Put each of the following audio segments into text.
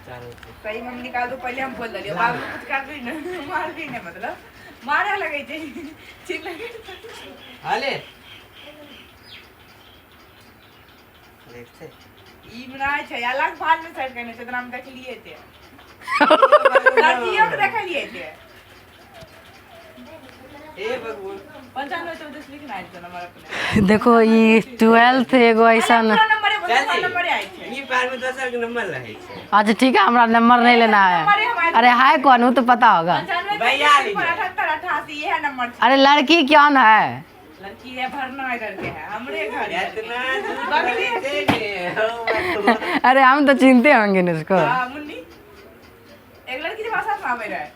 सही में निकाल दो पहले हम बोल दियो बाबू कुछ कर भी नहीं मार भी नहीं मतलब मारे लगे छै ठीक लगे हाले देख से ई बनाय छै अलग फाल में सेट करने छै त हम देख लिए थे लड़कियों के देख लिए थे ए भगवान 95 14 लिखना है तो नंबर अपने देखो ये 12th एगो ऐसा न नंबर है नंबर आई छै ई बार में दोसर के नंबर रहे छै। अच्छा ठीक है, हमारा नंबर नहीं लेना है। अरे हाय कौन हूँ तो पता होगा। 98 88 ये है नंबर। अरे लड़की कौन है? लड़की है भरना इधर के है हमरे घर इतना बगली से अरे हम तो चिनते होंगे न उसको। हां मुन्नी एक लड़की के पास आवे रहा है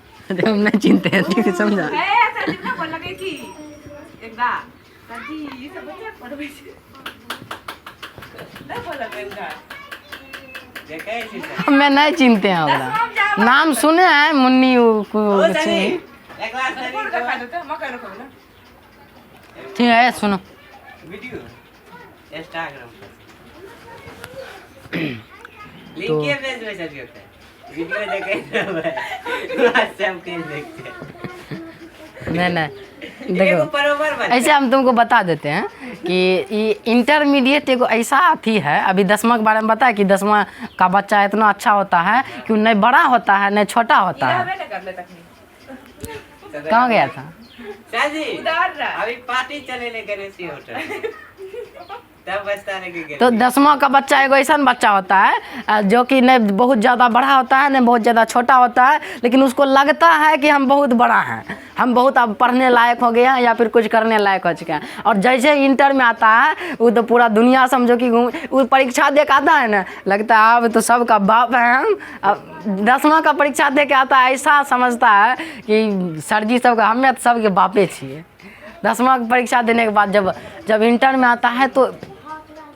हम नहीं चिनते हैं, ठीक है समझा। है सर कितना बोल लगी थी एकदा सर ये सब बच्चे पढ़बै छै नहीं बोल लगे इनका देखे छी मैं नहीं चिनते हैं ओकरा, नाम सुने हैं मुन्नी को। एक क्लास में फोन का दो तो मकर रखो ना ठीक है सुनो वीडियो इंस्टाग्राम पर लिंक के भेज में चल गया वीडियो देखे व्हाट्सएप के देखते नहीं देखो देखो बराबर बन ऐसे हम तुमको बता देते हैं कि ये इंटरमीडिएट एगो ऐसा अथी है। अभी 10वां के बारे में बताया कि 10वां का बच्चा इतना अच्छा होता है कि नहीं बड़ा होता है नहीं छोटा होता है। हमें नहीं कर ले तकनी कहाँ गया था? शादी उधार रहा अभी पार्टी चले ले गणेशी होटल तब बस्ता लेके गए तो 10वां का बच्चा एगो ऐसा बच्चा होता है जो कि नहीं बहुत ज़्यादा बड़ा होता है नहीं बहुत ज़्यादा छोटा होता है, लेकिन उसको लगता है कि हम बहुत बड़ा हैं, हम बहुत अब पढ़ने लायक हो गए हैं या फिर कुछ करने लायक हो चुके हैं। और जैसे इंटर में आता है वो तो पूरा दुनिया समझो कि वो परीक्षा दे के आता है ना, लगता है अब तो सबका बाप है हम। अब 10वां का परीक्षा दे के आता है ऐसा समझता है कि सर जी सबका हमें तो सबके बापे छिए। 10वां की परीक्षा देने के बाद जब इंटर में आता है तो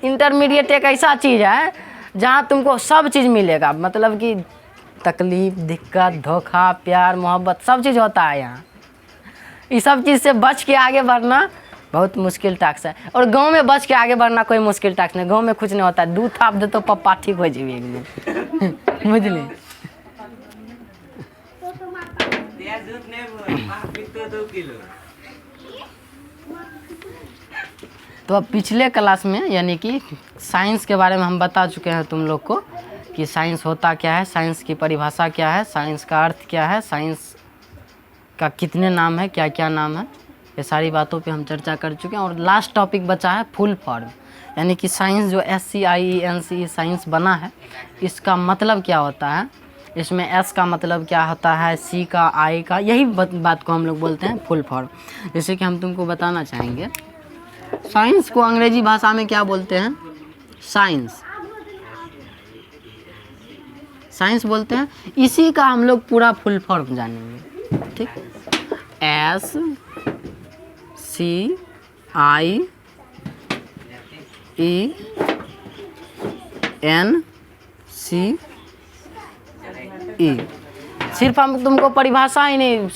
इंटरमीडिएट एक ऐसा चीज़ है जहाँ तुमको सब चीज़ मिलेगा, मतलब कि तकलीफ दिक्कत धोखा प्यार मोहब्बत सब चीज़ होता है यहाँ। इस सब चीज़ से बच के आगे बढ़ना बहुत मुश्किल टास्क है। और गांव में बच के आगे बढ़ना कोई मुश्किल टास्क नहीं, गांव में कुछ नहीं होता है, दूध थाप दे तो पप्पा ठीक हो जाए एकदम बुझली। यार दूध नहीं बोल तो 2 किलो। तो अब पिछले क्लास में यानी कि साइंस के बारे में हम बता चुके हैं तुम लोग को कि साइंस होता क्या है, साइंस की परिभाषा क्या है, साइंस का अर्थ क्या है, साइंस का कितने नाम है, क्या क्या नाम है, ये सारी बातों पे हम चर्चा कर चुके हैं। और लास्ट टॉपिक बचा है फुल फॉर्म, यानी कि साइंस जो SCIENCE साइंस बना है इसका मतलब क्या होता है, इसमें S का मतलब क्या होता है, C का I का, यही बात को हम लोग बोलते हैं फुल फॉर्म। जैसे कि हम तुमको बताना चाहेंगे साइंस को अंग्रेजी भाषा में क्या बोलते हैं, साइंस साइंस बोलते हैं। इसी का हम लोग पूरा फुल फॉर्म जानेंगे, ठीक। SCIENCE सिर्फ हम तुमको परिभाषा ही नहीं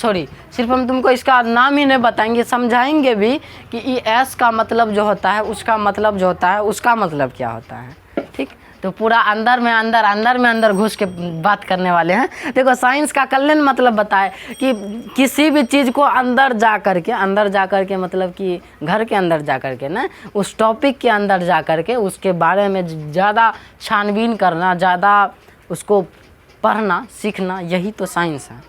सिर्फ हम तुमको इसका नाम ही नहीं बताएंगे, समझाएंगे भी कि ये S का मतलब जो होता है उसका मतलब जो होता है उसका मतलब क्या होता है, ठीक। तो पूरा अंदर में घुस के बात करने वाले हैं। देखो साइंस का कल्याण मतलब बताए कि किसी भी चीज़ को अंदर जा कर के मतलब कि घर के अंदर जा कर के ना, उस टॉपिक के अंदर जा कर के उसके बारे में ज़्यादा छानबीन करना, ज़्यादा उसको पढ़ना सीखना, यही तो साइंस है।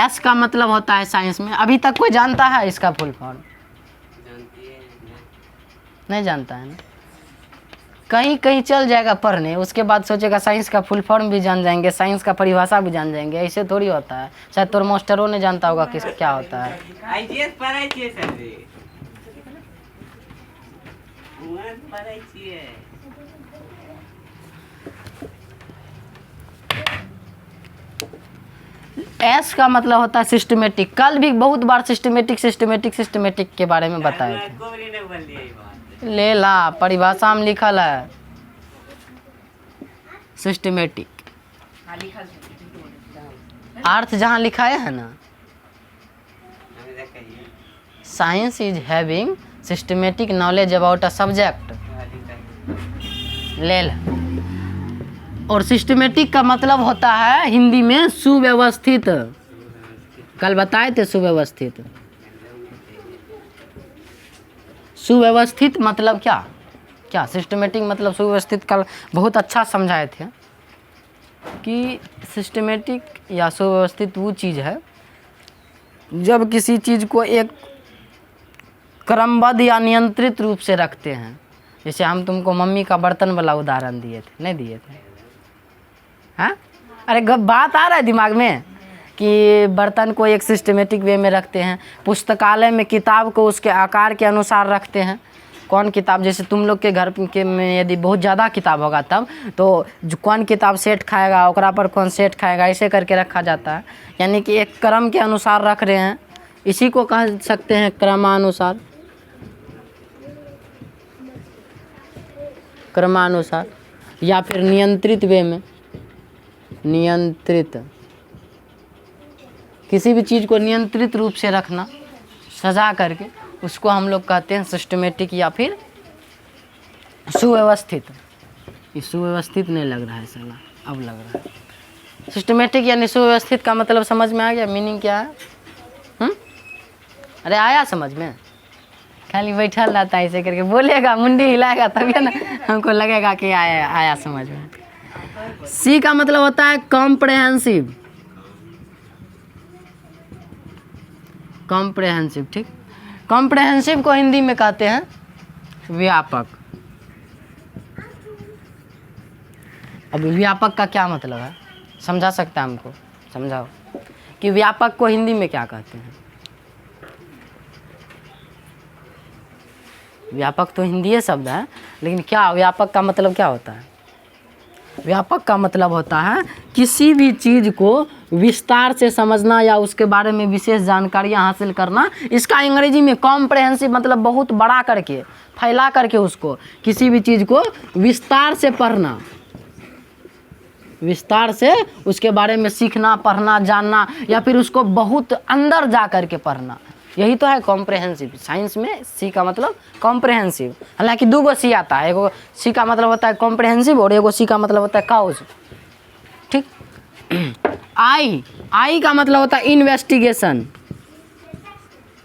S का मतलब होता है साइंस में, अभी तक कोई जानता है इसका फुल फॉर्म? नहीं जानता है ना, कहीं चल जाएगा पढ़ने, उसके बाद सोचेगा साइंस का फुल फॉर्म भी जान जाएंगे, साइंस का परिभाषा भी जान जाएंगे, ऐसे थोड़ी होता है। शायद तोर मास्टरों ने जानता होगा किस क्या होता है। आईजीएस पढ़ाई छिए सर जी पढ़ाई छिए। S का मतलब होता है सिस्टमेटिक। कल भी बहुत बार सिस्टमेटिक के बारे में बताए थे। ले ला परिभाषा में लिखल है सिस्टमेटिक, अर्थ जहाँ लिखाया है ना, science is having systematic knowledge about a subject. ले ला और सिस्टमेटिक का मतलब होता है हिंदी में सुव्यवस्थित। कल बताए थे सुव्यवस्थित। सुव्यवस्थित मतलब क्या क्या सिस्टमेटिक मतलब सुव्यवस्थित कल बहुत अच्छा समझाए थे कि सिस्टमेटिक या सुव्यवस्थित वो चीज़ है जब किसी चीज़ को एक क्रमबद्ध या नियंत्रित रूप से रखते हैं। जैसे हम तुमको मम्मी का बर्तन वाला उदाहरण दिए थे, नहीं दिए थे? हाँ, अरे बात आ रहा है दिमाग में कि बर्तन को एक सिस्टमेटिक वे में रखते हैं। पुस्तकालय में किताब को उसके आकार के अनुसार रखते हैं। कौन किताब, जैसे तुम लोग के घर के में यदि बहुत ज़्यादा किताब होगा तब तो कौन किताब सेट खाएगा ओकरा पर कौन सेट खाएगा, ऐसे करके रखा जाता है। यानी कि एक क्रम के अनुसार रख रहे हैं, इसी को कह सकते हैं क्रमानुसार। क्रमानुसार या फिर नियंत्रित वे में। नियंत्रित, किसी भी चीज़ को नियंत्रित रूप से रखना सजा करके, उसको हम लोग कहते हैं सिस्टमेटिक या फिर सुव्यवस्थित। ये सुव्यवस्थित नहीं लग रहा है साला, अब लग रहा है। सिस्टमेटिक यानी सुव्यवस्थित का मतलब समझ में आ गया? मीनिंग क्या है? अरे आया समझ में? खाली बैठल रहता है ऐसे करके, बोलेगा मुंडी हिलाएगा तभी ना हमको लगेगा कि आया समझ में। सी का मतलब होता है कॉम्प्रहेंसिव। कॉम्प्रहेंसिव, ठीक। कॉम्प्रहेंसिव को हिंदी में कहते हैं व्यापक। अब व्यापक का क्या मतलब है, समझा सकता है हमको? समझाओ कि व्यापक को हिंदी में क्या कहते हैं। व्यापक तो हिंदी शब्द है, लेकिन क्या व्यापक का मतलब क्या होता है? व्यापक का मतलब होता है किसी भी चीज़ को विस्तार से समझना या उसके बारे में विशेष जानकारियाँ हासिल करना। इसका अंग्रेजी में कॉम्प्रहेंसिव मतलब बहुत बड़ा करके, फैला करके उसको, किसी भी चीज़ को विस्तार से पढ़ना, विस्तार से उसके बारे में सीखना, पढ़ना, जानना, या फिर उसको बहुत अंदर जा कर के पढ़ना। यही तो है कॉम्प्रहेंसिव। साइंस में सी का मतलब कॉम्प्रहेंसिव। हालांकि दो गो सी आता है, एगो सी का मतलब होता है कॉम्प्रहेंसिव और एगो सी का मतलब होता है काउज, ठीक। आई का मतलब होता है इन्वेस्टिगेशन।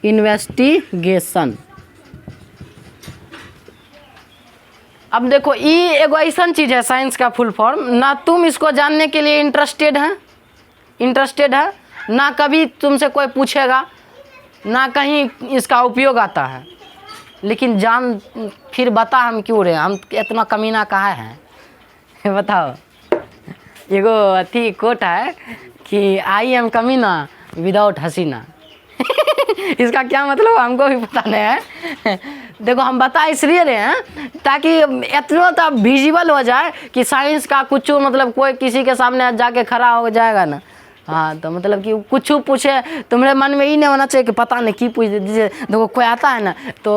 इन्वेस्टिगेशन। अब देखो ये एगो ऐसा चीज़ है साइंस का फुल फॉर्म, ना तुम इसको जानने के लिए इंटरेस्टेड है, ना कभी तुमसे कोई पूछेगा, ना कहीं इसका उपयोग आता है, लेकिन जान फिर बता हम क्यों रहे, हम इतना कमीना कहाँ है बताओ। एगो अथी कोट है कि आई एम कमीना विदाउट हसीना इसका क्या मतलब हमको भी पता नहीं है। देखो हम बता इसलिए रहे हैं ताकि इतना तो विजिबल हो जाए कि साइंस का कुछ मतलब कोई किसी के सामने जाके खड़ा हो जाएगा ना, हाँ, तो मतलब कि कुछ पूछे तुम्हारे मन में ही नहीं होना चाहिए कि पता नहीं की पूछ दीजिए। देखो कोई आता है ना तो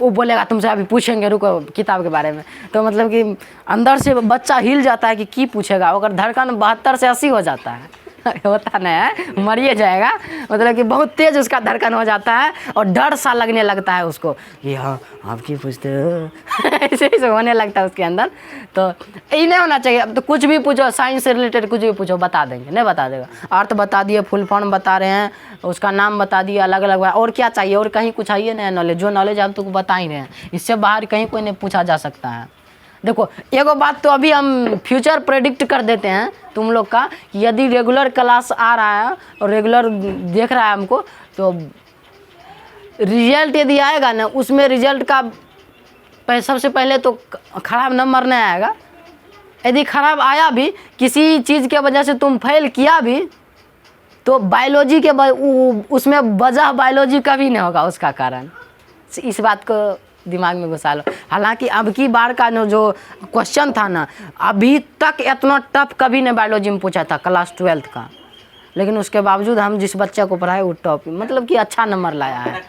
वो बोलेगा तुमसे अभी पूछेंगे रुको किताब के बारे में, तो मतलब कि अंदर से बच्चा हिल जाता है कि पूछेगा, अगर धड़कन 72 से 80 हो जाता है होता नहीं है, मरिए जाएगा, मतलब कि बहुत तेज उसका धड़कन हो जाता है और डर सा लगने लगता है उसको कि हाँ आप की पूछते हो ऐसे होने लगता है उसके अंदर। तो ये नहीं होना चाहिए। अब तो कुछ भी पूछो साइंस से रिलेटेड, कुछ भी पूछो बता देंगे, नहीं बता देगा। अर्थ बता दिए, फुल फॉर्म बता रहे हैं, उसका नाम बता दिया, अलग अलग, और क्या चाहिए, और कहीं कुछ चाहिए नहीं नॉलेज। जो नॉलेज आप तुमको बता ही रहे हैं, इससे बाहर कहीं कोई नहीं पूछा जा सकता है। देखो एगो बात तो अभी हम फ्यूचर प्रेडिक्ट कर देते हैं तुम लोग का, यदि रेगुलर क्लास आ रहा है और रेगुलर देख रहा है हमको, तो रिजल्ट यदि आएगा ना, उसमें रिजल्ट का सबसे पहले तो ख़राब नंबर नहीं आएगा। यदि ख़राब आया भी, किसी चीज़ के वजह से तुम फेल किया भी, तो बायोलॉजी के उसमें वजह बायोलॉजी का भी नहीं होगा उसका कारण। इस बात को दिमाग में घुसा लो। हालांकि अब की बार का जो क्वेश्चन था ना, अभी तक इतना टफ कभी नहीं बायोलॉजी में पूछा था क्लास 12 का, लेकिन उसके बावजूद हम जिस बच्चे को पढ़ाए वो टॉप मतलब कि अच्छा नंबर लाया है।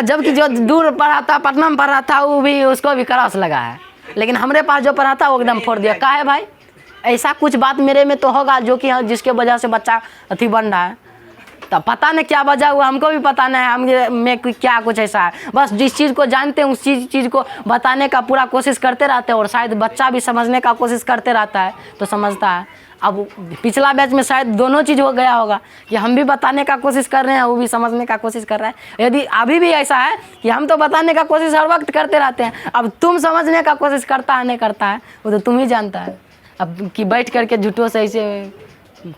जबकि जो दूर पढ़ा था, पटना में पढ़ा था, वो भी उसको भी क्रॉस लगा है, लेकिन हमारे पास जो पढ़ा था वो एकदम फोड़ दिया। का है भाई, ऐसा कुछ बात मेरे में तो होगा जो कि जिसके वजह से बच्चा अथी बन रहा है। तो पता नहीं क्या वजह हुआ, हमको भी पता नहीं है हम में क्या कुछ ऐसा है। बस जिस चीज़ को जानते हैं उस चीज़ को बताने का पूरा कोशिश करते रहते हैं, और शायद बच्चा भी समझने का कोशिश करते रहता है तो समझता है। अब पिछला बैच में शायद दोनों चीज़ हो गया होगा कि हम भी बताने का कोशिश कर रहे हैं, वो भी समझने का कोशिश कर रहा है। यदि अभी भी ऐसा है कि हम तो बताने का कोशिश हर वक्त करते रहते हैं, अब तुम समझने का कोशिश करता है नहीं करता है वो तो तुम ही जानता है। अब कि बैठ करके झूठों से ऐसे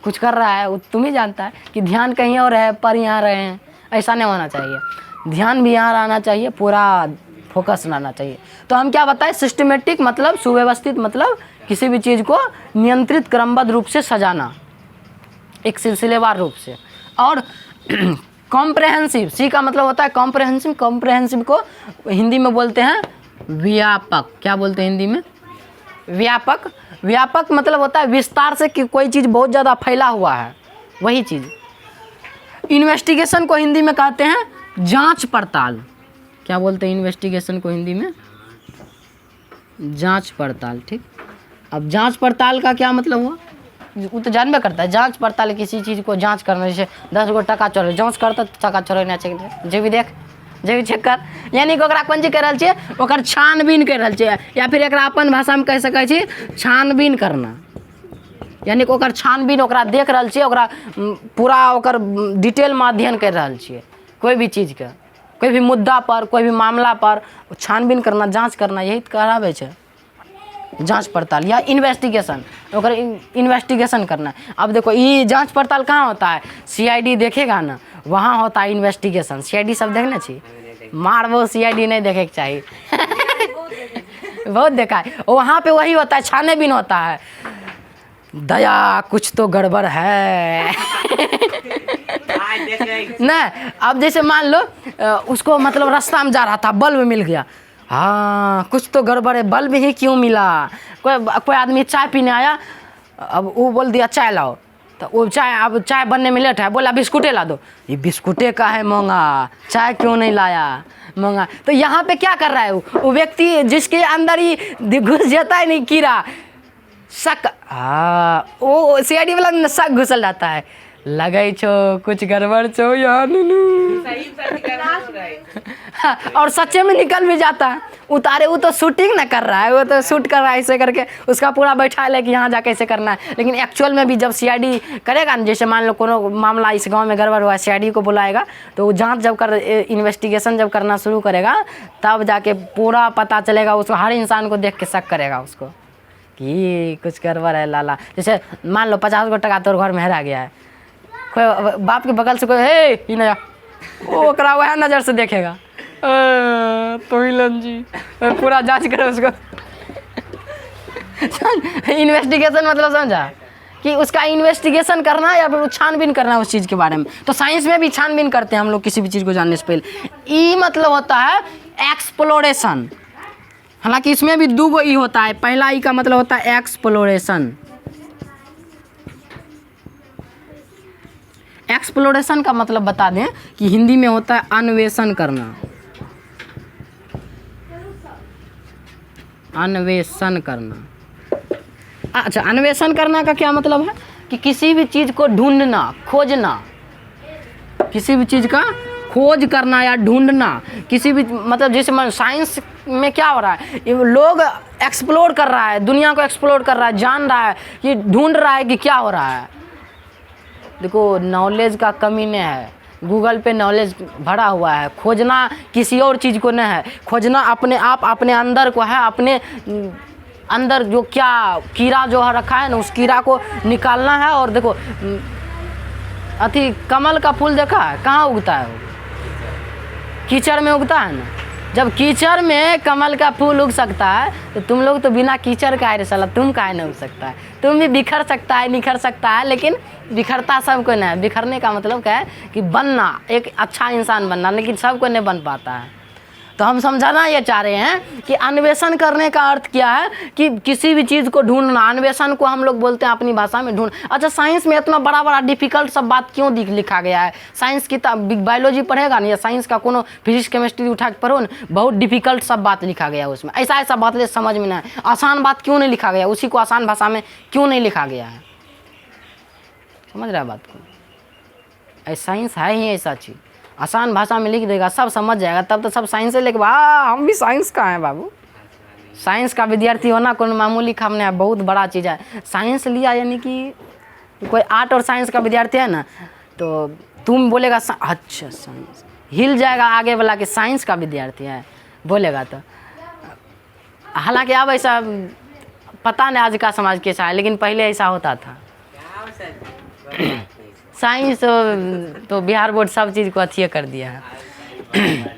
कुछ कर रहा है वो तुम ही जानता है कि ध्यान कहीं और है पर यहाँ रहे हैं, ऐसा नहीं होना चाहिए। ध्यान भी यहाँ रहना चाहिए, पूरा फोकस रहना चाहिए। तो हम क्या बताएं, सिस्टमेटिक मतलब सुव्यवस्थित, मतलब किसी भी चीज़ को नियंत्रित क्रमबद्ध रूप से सजाना, एक सिलसिलेवार रूप से। और कॉम्प्रहेंसिव, सी का मतलब होता है कॉम्प्रहेंसिव। कॉम्प्रहेंसिव को हिंदी में बोलते हैं व्यापक। क्या बोलते हैं हिंदी में? व्यापक। व्यापक मतलब होता है विस्तार से कि कोई चीज़ बहुत ज़्यादा फैला हुआ है, वही चीज़। इन्वेस्टिगेशन को हिंदी में कहते हैं जांच पड़ताल। क्या बोलते हैं इन्वेस्टिगेशन को हिंदी में? जांच पड़ताल। ठीक, अब जांच पड़ताल का क्या मतलब हुआ, वो तो जानबे करता है। जांच पड़ताल किसी चीज़ को जांच करना, जैसे 10 गो टका चोर जांच करता टका चोरेना चाहिए, जे भी देख, जे भी चेक कर, यानी कि ओकरा कोन चीज कर रहल छियै, ओकर छानबीन कर रहल छियै, या फिर एकरा अपन भाषामे कहि सकै छी छानबीन करना। यानी कि ओकर छानबीन, ओकरा देख रहल छियै, ओकरा पूरा ओकर डिटेलमे अध्ययन कर रहल छियै, कोई भी चीज़के, कोई भी मुद्दा पर, कोई भी मामला पर छानबीन करना, जांच करना, यही कराबै छै जांच पड़ताल या इन्वेस्टिगेशन। ओकर इन्वेस्टिगेशन करना। अब देखो ये जांच पड़ताल कहाँ होता है, सीआईडी देखेगा ना, वहाँ होता है इन्वेस्टिगेशन। सीआईडी सब देखना चाहिए, मार वो सीआईडी नहीं देखे के चाहिए बहुत देखा है, वहाँ पे वही होता है, छानबीन होता है। दया कुछ तो गड़बड़ है ना। अब जैसे मान लो उसको मतलब रास्ता में जा रहा था, बल्ब मिल गया, हाँ कुछ तो गड़बड़ है, बल्ब ही क्यों मिला। कोई आदमी चाय पीने आया, अब वो बोल दिया चाय लाओ, तो वो चाय, अब चाय बनने में लेट है, बोला बिस्कुटे ला दो, ये बिस्कुटे का है महंगा, चाय क्यों नहीं लाया महंगा। तो यहाँ पे क्या कर रहा है वो व्यक्ति, जिसके अंदर ही घुस जाता है नहीं कीड़ा, शक, हाँ वो सीआईडी वाला शक घुसल जाता है, लगे छो कुछ गड़बड़ छो यार और सच्चे में निकल भी जाता है। उतारे वो तो शूटिंग ना कर रहा है, वो तो शूट कर रहा है ऐसे करके, उसका पूरा बैठा ले कि यहाँ जाके ऐसे करना है। लेकिन एक्चुअल में भी जब सीआईडी करेगा ना, जैसे मान लो कोनो मामला इस गांव में गड़बड़ हुआ है, सीआईडी को बुलाएगा, तो वो जांच जब कर, इन्वेस्टिगेशन जब करना शुरू करेगा, तब जाके पूरा पता चलेगा उसको। हर इंसान को देख के शक करेगा उसको कि कुछ गड़बड़ है लाला। जैसे मान लो 50 गो टका तोर घर में हेरा गया है, कोई बाप के बगल से कोई हे ही नया, वो ओकरा वह नज़र से देखेगा, तो हिलन जी पूरा जांच करे उसको इन्वेस्टिगेशन मतलब समझा कि उसका इन्वेस्टिगेशन करना या फिर छानबीन करना उस चीज़ के बारे में। तो साइंस में भी छानबीन करते हैं हम लोग किसी भी चीज़ को जानने से पहले। ई मतलब होता है एक्सप्लोरेशन, हालांकि इसमें भी 2 गो ई होता है। पहला ई का मतलब होता है एक्सप्लोरेशन। एक्सप्लोरेशन का मतलब बता दें कि हिंदी में होता है अन्वेषण करना। अन्वेषण करना, अच्छा अन्वेषण करना का क्या मतलब है कि किसी भी चीज़ को ढूंढना, खोजना, किसी भी चीज़ का खोज करना या ढूंढना, किसी भी मतलब जैसे साइंस में क्या हो रहा है, ये लोग एक्सप्लोर कर रहा है, दुनिया को एक्सप्लोर कर रहा है, जान रहा है, ये ढूंढ रहा है कि क्या हो रहा है। देखो नॉलेज का कमी नहीं है, गूगल पे नॉलेज भरा हुआ है। खोजना किसी और चीज़ को नहीं है, खोजना अपने आप, अपने अंदर को है, अपने अंदर जो क्या कीड़ा जो है रखा है ना, उस कीड़ा को निकालना है। और देखो अथी कमल का फूल देखा है कहाँ उगता है, वो कीचड़ में उगता है ना। जब कीचड़ में कमल का फूल उग सकता है तो तुम लोग तो बिना कीचड़ का है रे साला, तुम काहे नहीं उग सकता है। तुम भी बिखर सकता है, निखर सकता है, लेकिन बिखरता सबको नहीं है। बिखरने का मतलब क्या है कि बनना, एक अच्छा इंसान बनना, लेकिन सबको नहीं बन पाता है। तो हम समझाना ये चाह रहे हैं कि अन्वेषण करने का अर्थ क्या है कि किसी भी चीज़ को ढूंढना। अन्वेषण को हम लोग बोलते हैं अपनी भाषा में ढूंढ। अच्छा साइंस में इतना बड़ा बड़ा डिफिकल्ट सब बात क्यों लिखा गया है? साइंस की बायोलॉजी पढ़ेगा ना या साइंस का कोनो फिजिक्स केमिस्ट्री उठा के पढ़ो ना, बहुत डिफिकल्ट सब बात लिखा गया है उसमें। ऐसा ऐसा बात ले समझ में ना है। आसान बात क्यों नहीं लिखा गया, उसी को आसान भाषा में क्यों नहीं लिखा गया है? समझ रहा है बात को? साइंस है ही ऐसा चीज़, आसान भाषा में लिख देगा सब समझ जाएगा, तब तो सब साइंस से लेके हम भी साइंस का हैं बाबू। साइंस का विद्यार्थी होना कोई मामूली काम नहीं है, बहुत बड़ा चीज़ है। साइंस लिया यानी कि कोई आर्ट और साइंस का विद्यार्थी है ना, तो तुम बोलेगा अच्छा साइंस, हिल जाएगा आगे वाला कि साइंस का विद्यार्थी है बोलेगा। तो हालांकि अब ऐसा पता नहीं आज का समाज कैसा है, लेकिन पहले ऐसा होता था। साइंस तो बिहार बोर्ड सब चीज़ को अच्छी कर दिया है।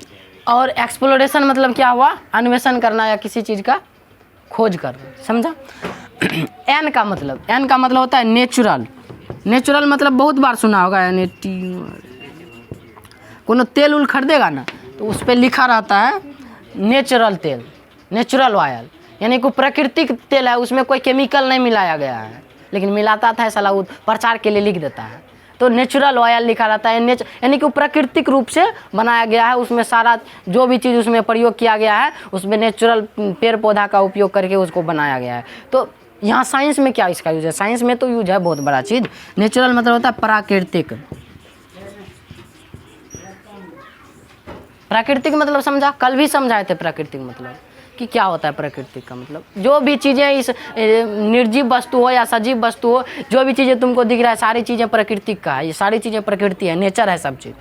और एक्सप्लोरेशन मतलब क्या हुआ, अन्वेषण करना या किसी चीज़ का खोज करना, समझा। एन का मतलब होता है नेचुरल। नेचुरल मतलब बहुत बार सुना होगा, यानी कोनो तेल उल खरीदेगा ना तो उस पर लिखा रहता है नेचुरल तेल, नेचुरल ऑयल, यानी कोई प्राकृतिक तेल है, उसमें कोई केमिकल नहीं मिलाया गया है, लेकिन मिलाता था ऐसा वो प्रचार के लिए लिख देता है। तो नेचुरल ऑयल लिखा रहता है, यानी कि प्राकृतिक रूप से बनाया गया है, उसमें सारा जो भी चीज़ उसमें प्रयोग किया गया है उसमें नेचुरल पेड़ पौधा का उपयोग करके उसको बनाया गया है। तो यहाँ साइंस में क्या इसका यूज है, साइंस में तो यूज है बहुत बड़ा चीज़। नेचुरल मतलब होता है प्राकृतिक। प्राकृतिक मतलब समझा, कल भी समझाए थे प्राकृतिक मतलब कि क्या होता है। प्राकृतिक का मतलब जो भी चीज़ें इस निर्जीव वस्तु हो या सजीव वस्तु हो, जो भी चीज़ें तुमको दिख रहा है सारी चीज़ें प्राकृतिक का है, ये सारी चीज़ें प्रकृति है, नेचर है सब चीज़।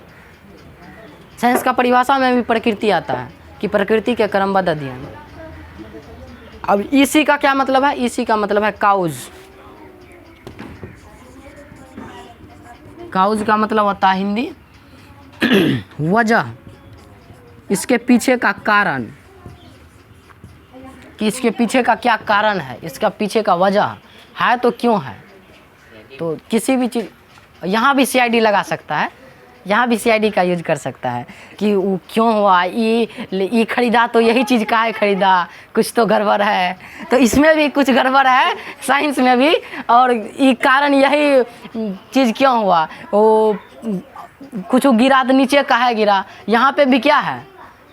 साइंस का परिभाषा में भी प्रकृति आता है कि प्रकृति के क्रमबद्ध अध्ययन। अब इसी का क्या मतलब है, इसी का मतलब है काउज। काउज का मतलब होता है हिंदी वजह, इसके पीछे का कारण, कि इसके पीछे का क्या कारण है, इसका पीछे का वजह है तो क्यों है। तो किसी भी चीज़, यहाँ भी CID लगा सकता है, यहाँ भी CID का यूज कर सकता है कि वो क्यों हुआ, ये खरीदा तो यही चीज़ का है खरीदा, कुछ तो गड़बड़ है। तो इसमें भी कुछ गड़बड़ है साइंस में भी, और ये कारण यही चीज़ क्यों हुआ, वो कुछ गिरा तो नीचे का है गिरा, यहाँ पे भी क्या है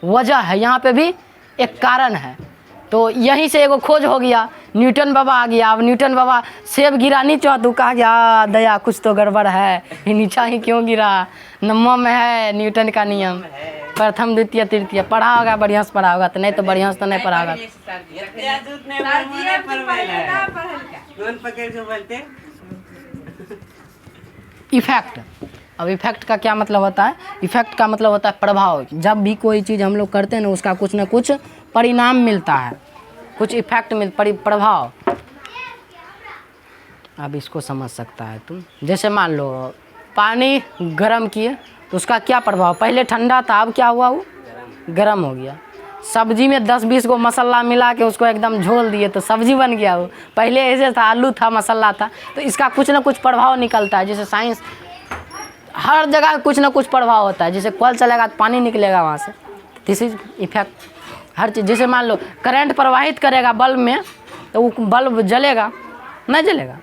वजह है, यहाँ पे भी एक कारण है। तो यहीं से एगो खोज हो गया, न्यूटन बाबा आ गया। अब न्यूटन बाबा सेब गिरा नीचे तो कहा गया दया कुछ तो गड़बड़ है, ये नीचा ही क्यों गिरा, नम्मा में है न्यूटन का नियम, प्रथम द्वितीय तृतीय। पढ़ा होगा बढ़िया से पढ़ा होगा, तो नहीं तो बढ़िया से तो नहीं पढ़ा होगा। इफेक्ट, अब इफेक्ट का क्या मतलब होता है, इफेक्ट का मतलब होता है प्रभाव। जब भी कोई चीज़ हम लोग करते हैं ना उसका कुछ ना कुछ परिणाम मिलता है, कुछ इफेक्ट प्रभाव। अब इसको समझ सकता है तुम, जैसे मान लो पानी गर्म किए तो उसका क्या प्रभाव, पहले ठंडा था अब क्या हुआ, वो गर्म हो गया। सब्जी में 10-20 को मसाला मिला के उसको एकदम झोल दिए तो सब्जी बन गया। वो पहले ऐसे था, आलू था, मसाला था। तो इसका कुछ ना कुछ प्रभाव निकलता है। जैसे साइंस हर जगह कुछ ना कुछ प्रभाव होता है, जैसे कल चलेगा तो पानी निकलेगा वहाँ से, दिस इज इफेक्ट। हर चीज़, जैसे मान लो करंट प्रवाहित करेगा बल्ब में तो वो बल्ब जलेगा, नहीं जलेगा,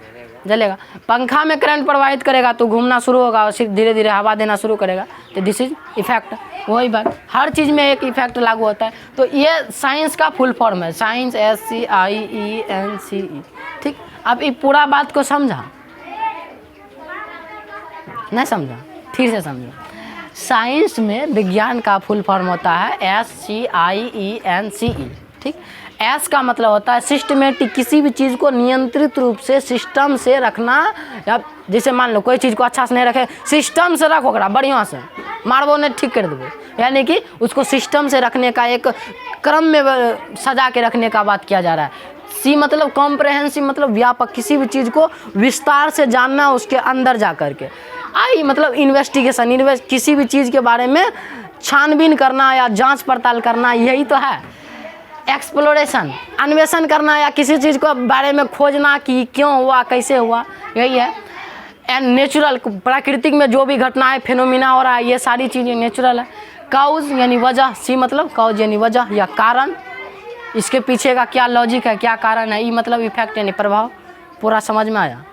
जलेगा। पंखा में करंट प्रवाहित करेगा तो घूमना शुरू होगा और सिर्फ धीरे धीरे हवा देना शुरू करेगा, तो दिस इज इफेक्ट। वही बात, हर चीज़ में एक इफेक्ट लागू होता है। तो ये साइंस का फुल फॉर्म है, साइंस SCIENCE। ठीक, अब ये पूरा बात को समझा, नहीं समझा, फिर से समझो। साइंस में विज्ञान का फुल फॉर्म होता है SCIENCE। ठीक, एस का मतलब होता है सिस्टमेटिक, किसी भी चीज़ को नियंत्रित रूप से सिस्टम से रखना। या जैसे मान लो कोई चीज़ को अच्छा से नहीं रखे, सिस्टम से रखो ओकरा बढ़िया से, मारबो नहीं ठीक कर देबो, यानी कि उसको सिस्टम से रखने का एक क्रम में सजा के रखने का बात किया जा रहा है। सी मतलब कॉम्प्रहेंसिव, मतलब व्यापक, किसी भी चीज़ को विस्तार से जानना उसके अंदर जा कर के। आई मतलब इन्वेस्टिगेशन, किसी भी चीज़ के बारे में छानबीन करना या जांच पड़ताल करना, यही तो है। एक्सप्लोरेशन, अन्वेषण करना या किसी चीज़ को बारे में खोजना कि क्यों हुआ, कैसे हुआ, यही है। एंड नेचुरल, प्राकृतिक में जो भी घटनाएं फिनोमिना हो रहा है ये सारी चीज़ें नेचुरल है। काउज यानी वजह, सी मतलब काउज यानी वजह या कारण, इसके पीछे का क्या लॉजिक है, क्या कारण है। ई मतलब इफेक्ट यानी प्रभाव। पूरा समझ में आया,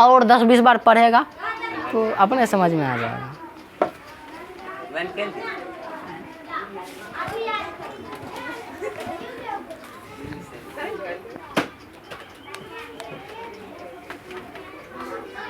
और 10-20 बार पढ़ेगा तो अपने समझ में आ जाएगा।